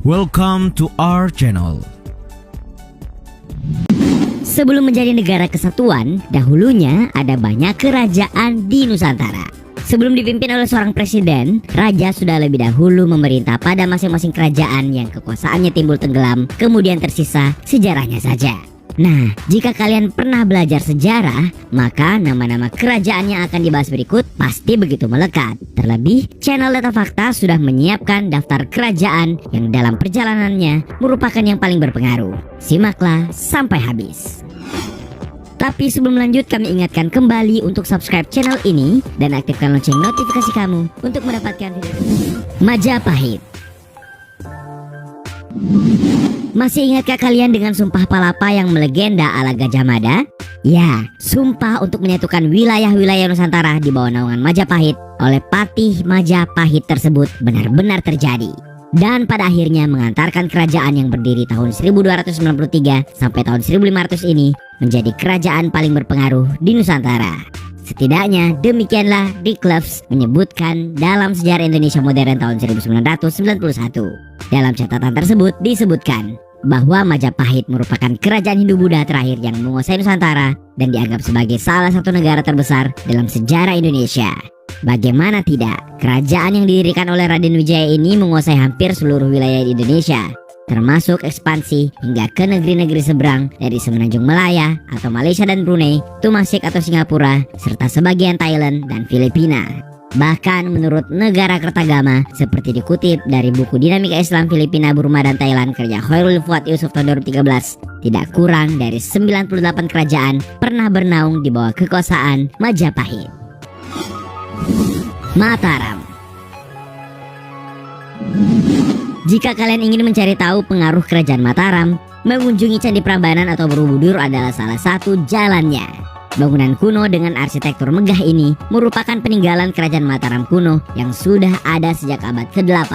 Welcome to our channel. Sebelum menjadi negara kesatuan, dahulunya ada banyak kerajaan di Nusantara. Sebelum dipimpin oleh seorang presiden, raja sudah lebih dahulu memerintah pada masing-masing kerajaan yang kekuasaannya timbul tenggelam, kemudian tersisa sejarahnya saja. Nah, jika kalian pernah belajar sejarah, maka nama-nama kerajaan yang akan dibahas berikut pasti begitu melekat. Terlebih, channel Data Fakta sudah menyiapkan daftar kerajaan yang dalam perjalanannya merupakan yang paling berpengaruh. Simaklah sampai habis. Tapi sebelum lanjut, kami ingatkan kembali untuk subscribe channel ini dan aktifkan lonceng notifikasi kamu untuk mendapatkan video Majapahit. Masih ingatkah kalian dengan sumpah palapa yang melegenda ala Gajah Mada? Ya, sumpah untuk menyatukan wilayah-wilayah Nusantara di bawah naungan Majapahit oleh Patih Majapahit tersebut benar-benar terjadi. Dan pada akhirnya mengantarkan kerajaan yang berdiri tahun 1293 sampai tahun 1500 ini menjadi kerajaan paling berpengaruh di Nusantara. Setidaknya demikianlah Dick Loves menyebutkan dalam sejarah Indonesia modern tahun 1991. Dalam catatan tersebut disebutkan bahwa Majapahit merupakan kerajaan Hindu-Buddha terakhir yang menguasai Nusantara dan dianggap sebagai salah satu negara terbesar dalam sejarah Indonesia. Bagaimana tidak, kerajaan yang didirikan oleh Raden Wijaya ini menguasai hampir seluruh wilayah di Indonesia, termasuk ekspansi hingga ke negeri-negeri seberang dari Semenanjung Malaya atau Malaysia dan Brunei, Tumasik atau Singapura, serta sebagian Thailand dan Filipina. Bahkan menurut Negara Kertagama, seperti dikutip dari buku Dinamika Islam Filipina, Burma dan Thailand karya Khairul Fuad Yusuf tahun 2013, tidak kurang dari 98 kerajaan pernah bernaung di bawah kekuasaan Majapahit. Mataram. Jika kalian ingin mencari tahu pengaruh kerajaan Mataram, mengunjungi Candi Prambanan atau Borobudur adalah salah satu jalannya. Bangunan kuno dengan arsitektur megah ini merupakan peninggalan kerajaan Mataram kuno yang sudah ada sejak abad ke-8.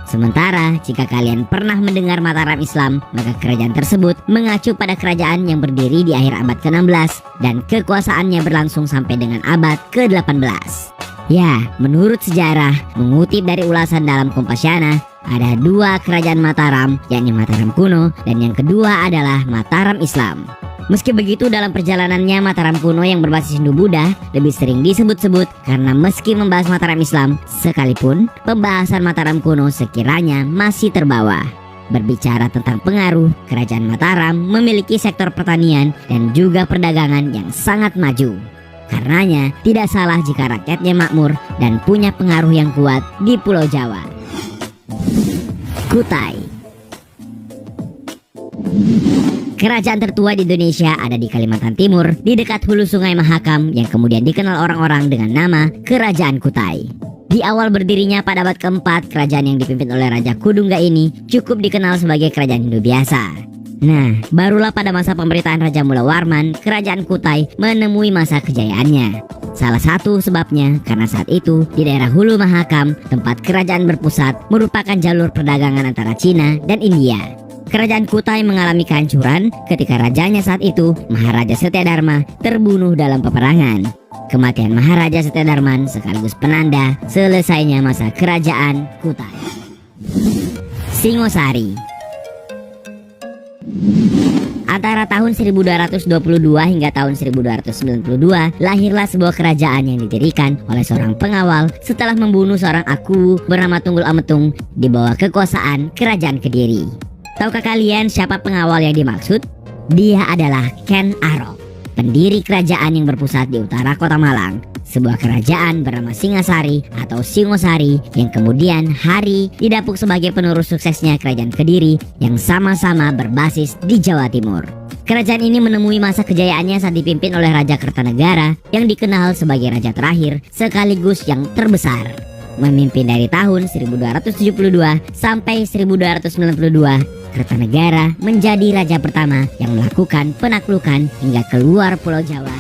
Sementara jika kalian pernah mendengar Mataram Islam, maka kerajaan tersebut mengacu pada kerajaan yang berdiri di akhir abad ke-16 dan kekuasaannya berlangsung sampai dengan abad ke-18. Ya, menurut sejarah, mengutip dari ulasan dalam Kompasyana, ada dua kerajaan Mataram, yakni Mataram kuno dan yang kedua adalah Mataram Islam. Meski begitu, dalam perjalanannya Mataram kuno yang berbasis Hindu-Buddha lebih sering disebut-sebut karena meski membahas Mataram Islam, sekalipun pembahasan Mataram kuno sekiranya masih terbawa. Berbicara tentang pengaruh, kerajaan Mataram memiliki sektor pertanian dan juga perdagangan yang sangat maju. Karenanya tidak salah jika rakyatnya makmur dan punya pengaruh yang kuat di Pulau Jawa. Kutai. Kerajaan tertua di Indonesia ada di Kalimantan Timur, di dekat hulu Sungai Mahakam yang kemudian dikenal orang-orang dengan nama Kerajaan Kutai. Di awal berdirinya pada abad keempat, kerajaan yang dipimpin oleh Raja Kudungga ini cukup dikenal sebagai kerajaan Hindu biasa. Nah, barulah pada masa pemerintahan Raja Mula Warman, kerajaan Kutai menemui masa kejayaannya. Salah satu sebabnya karena saat itu di daerah Hulu Mahakam, tempat kerajaan berpusat, merupakan jalur perdagangan antara Cina dan India. Kerajaan Kutai mengalami kehancuran ketika rajanya saat itu, Maharaja Setyadharma, terbunuh dalam peperangan. Kematian Maharaja Setyadharma sekaligus penanda selesainya masa kerajaan Kutai. Singosari. Antara tahun 1222 hingga tahun 1292 lahirlah sebuah kerajaan yang didirikan oleh seorang pengawal setelah membunuh seorang aku bernama Tunggul Ametung di bawah kekuasaan Kerajaan Kediri. Tahukah kalian siapa pengawal yang dimaksud? Dia adalah Ken Arok, pendiri kerajaan yang berpusat di utara kota Malang, sebuah kerajaan bernama Singasari atau Singosari yang kemudian hari didapuk sebagai penerus suksesnya Kerajaan Kediri yang sama-sama berbasis di Jawa Timur. Kerajaan ini menemui masa kejayaannya saat dipimpin oleh Raja Kertanegara yang dikenal sebagai raja terakhir sekaligus yang terbesar. Memimpin dari tahun 1272 sampai 1292, Kertanegara menjadi raja pertama yang melakukan penaklukan hingga keluar Pulau Jawa.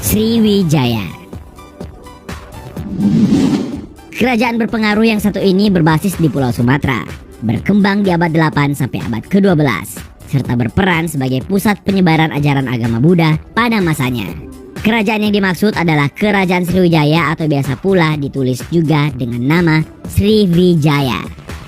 Sriwijaya. Kerajaan berpengaruh yang satu ini berbasis di Pulau Sumatera, berkembang di abad 8 sampai abad ke-12, serta berperan sebagai pusat penyebaran ajaran agama Buddha pada masanya. Kerajaan yang dimaksud adalah Kerajaan Sriwijaya atau biasa pula ditulis juga dengan nama Sriwijaya.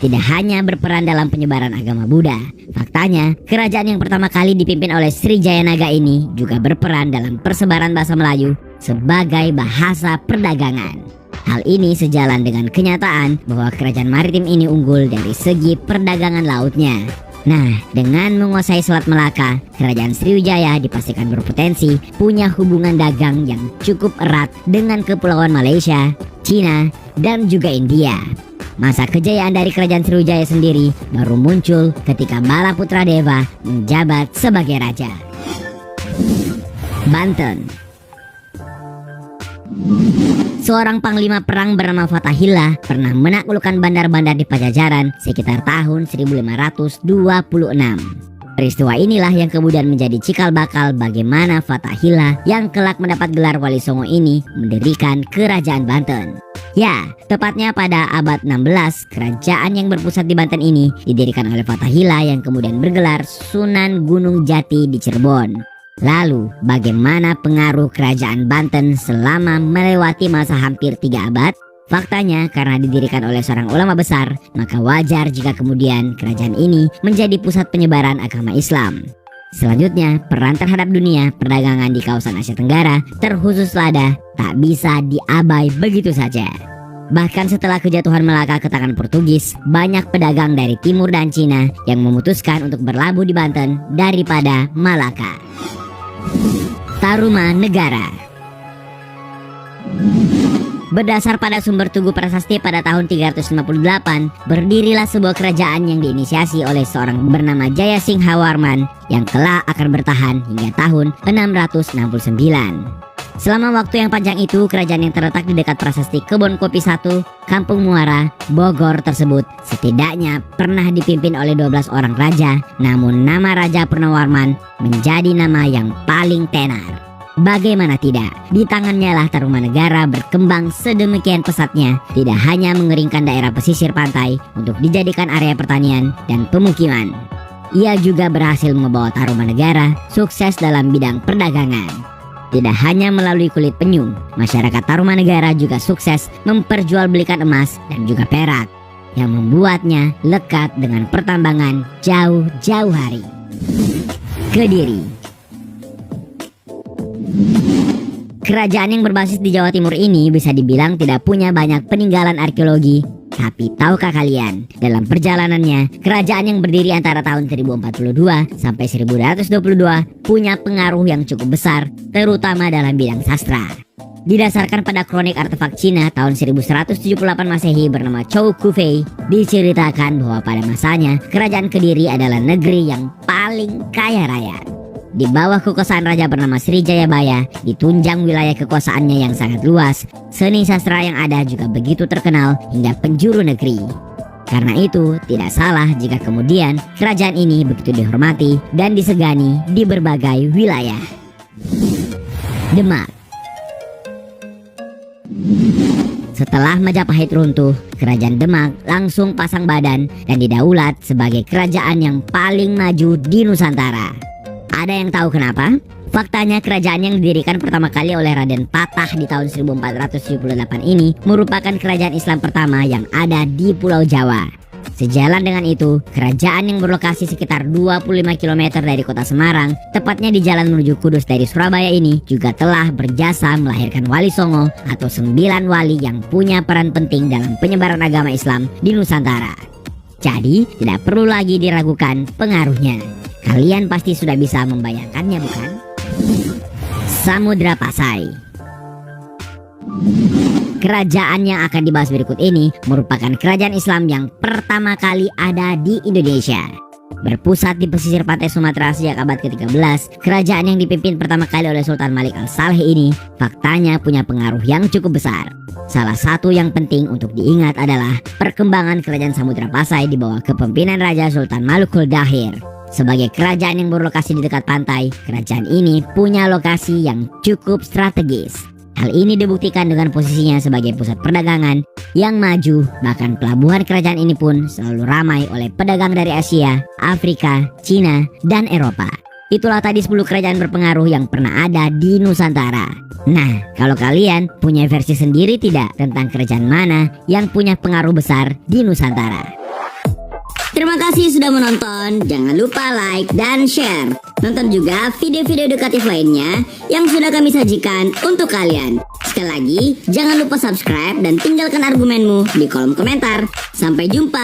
tidak hanya berperan dalam penyebaran agama Buddha. Faktanya, kerajaan yang pertama kali dipimpin oleh Srijaya Naga ini juga berperan dalam persebaran bahasa Melayu sebagai bahasa perdagangan. Hal ini sejalan dengan kenyataan bahwa kerajaan maritim ini unggul dari segi perdagangan lautnya. Nah, dengan menguasai Selat Melaka, kerajaan Sriwijaya dipastikan berpotensi punya hubungan dagang yang cukup erat dengan kepulauan Malaysia, Cina, dan juga India. Masa kejayaan dari kerajaan Sriwijaya sendiri baru muncul ketika Bala Putra Deva menjabat sebagai raja. Banten. Seorang panglima perang bernama Fathahillah pernah menaklukkan bandar-bandar di Pajajaran sekitar tahun 1526. Peristiwa inilah yang kemudian menjadi cikal bakal bagaimana Fathahillah yang kelak mendapat gelar Wali Songo ini mendirikan kerajaan Banten. Ya, tepatnya pada abad 16, kerajaan yang berpusat di Banten ini didirikan oleh Fathahillah yang kemudian bergelar Sunan Gunung Jati di Cirebon. Lalu, bagaimana pengaruh kerajaan Banten selama melewati masa hampir 3 abad? Faktanya, karena didirikan oleh seorang ulama besar, maka wajar jika kemudian kerajaan ini menjadi pusat penyebaran agama Islam. Selanjutnya, peran terhadap dunia perdagangan di kawasan Asia Tenggara, terkhusus lada, tak bisa diabai begitu saja. Bahkan setelah kejatuhan Melaka ke tangan Portugis, banyak pedagang dari Timur dan Cina yang memutuskan untuk berlabuh di Banten daripada Malaka. Tarumanegara. Berdasar pada sumber Tugu Prasasti pada tahun 358, berdirilah sebuah kerajaan yang diinisiasi oleh seorang bernama Jaya Singha Warman yang kelak akan bertahan hingga tahun 669. Selama waktu yang panjang itu, kerajaan yang terletak di dekat Prasasti Kebon Kopi 1, Kampung Muara, Bogor tersebut setidaknya pernah dipimpin oleh 12 orang raja, namun nama Raja Purnawarman menjadi nama yang paling tenar. Bagaimana tidak, di tangannya lah Tarumanegara berkembang sedemikian pesatnya, tidak hanya mengeringkan daerah pesisir pantai untuk dijadikan area pertanian dan pemukiman. Ia juga berhasil membawa Tarumanegara sukses dalam bidang perdagangan. Tidak hanya melalui kulit penyu, masyarakat Tarumanegara juga sukses memperjualbelikan emas dan juga perak, yang membuatnya lekat dengan pertambangan jauh-jauh hari. Kediri. Kerajaan yang berbasis di Jawa Timur ini bisa dibilang tidak punya banyak peninggalan arkeologi. Tapi tahukah kalian, dalam perjalanannya, kerajaan yang berdiri antara tahun 1042 sampai 1222 punya pengaruh yang cukup besar, terutama dalam bidang sastra. Didasarkan pada kronik artefak Cina tahun 1178 Masehi bernama Chou Kufei, diceritakan bahwa pada masanya, kerajaan Kediri adalah negeri yang paling kaya raya. Di bawah kekuasaan raja bernama Srijayabaya, ditunjang wilayah kekuasaannya yang sangat luas, seni sastra yang ada juga begitu terkenal hingga penjuru negeri. Karena itu, tidak salah jika kemudian kerajaan ini begitu dihormati dan disegani di berbagai wilayah. Demak. Setelah Majapahit runtuh, kerajaan Demak langsung pasang badan dan didaulat sebagai kerajaan yang paling maju di Nusantara. Ada yang tahu kenapa? Faktanya kerajaan yang didirikan pertama kali oleh Raden Patah di tahun 1478 ini merupakan kerajaan Islam pertama yang ada di Pulau Jawa. Sejalan dengan itu, kerajaan yang berlokasi sekitar 25 km dari kota Semarang, tepatnya di jalan menuju Kudus dari Surabaya ini, juga telah berjasa melahirkan Wali Songo atau 9 wali yang punya peran penting dalam penyebaran agama Islam di Nusantara. Jadi, tidak perlu lagi diragukan pengaruhnya. Kalian pasti sudah bisa membayangkannya, bukan? Samudra Pasai. Kerajaan yang akan dibahas berikut ini merupakan kerajaan Islam yang pertama kali ada di Indonesia. Berpusat di pesisir pantai Sumatera sejak abad ke-13, kerajaan yang dipimpin pertama kali oleh Sultan Malik Al-Saleh ini faktanya punya pengaruh yang cukup besar. Salah satu yang penting untuk diingat adalah perkembangan kerajaan Samudra Pasai di bawah kepemimpinan Raja Sultan Malukul Dahir. Sebagai kerajaan yang berlokasi di dekat pantai, kerajaan ini punya lokasi yang cukup strategis. Hal ini dibuktikan dengan posisinya sebagai pusat perdagangan yang maju, bahkan pelabuhan kerajaan ini pun selalu ramai oleh pedagang dari Asia, Afrika, Cina, dan Eropa. Itulah tadi 10 kerajaan berpengaruh yang pernah ada di Nusantara. Nah, kalau kalian punya versi sendiri tidak tentang kerajaan mana yang punya pengaruh besar di Nusantara? kasih sudah menonton. Jangan lupa like dan share. Nonton juga video-video edukatif lainnya yang sudah kami sajikan untuk kalian. Sekali lagi, jangan lupa subscribe dan tinggalkan argumenmu di kolom komentar. Sampai jumpa.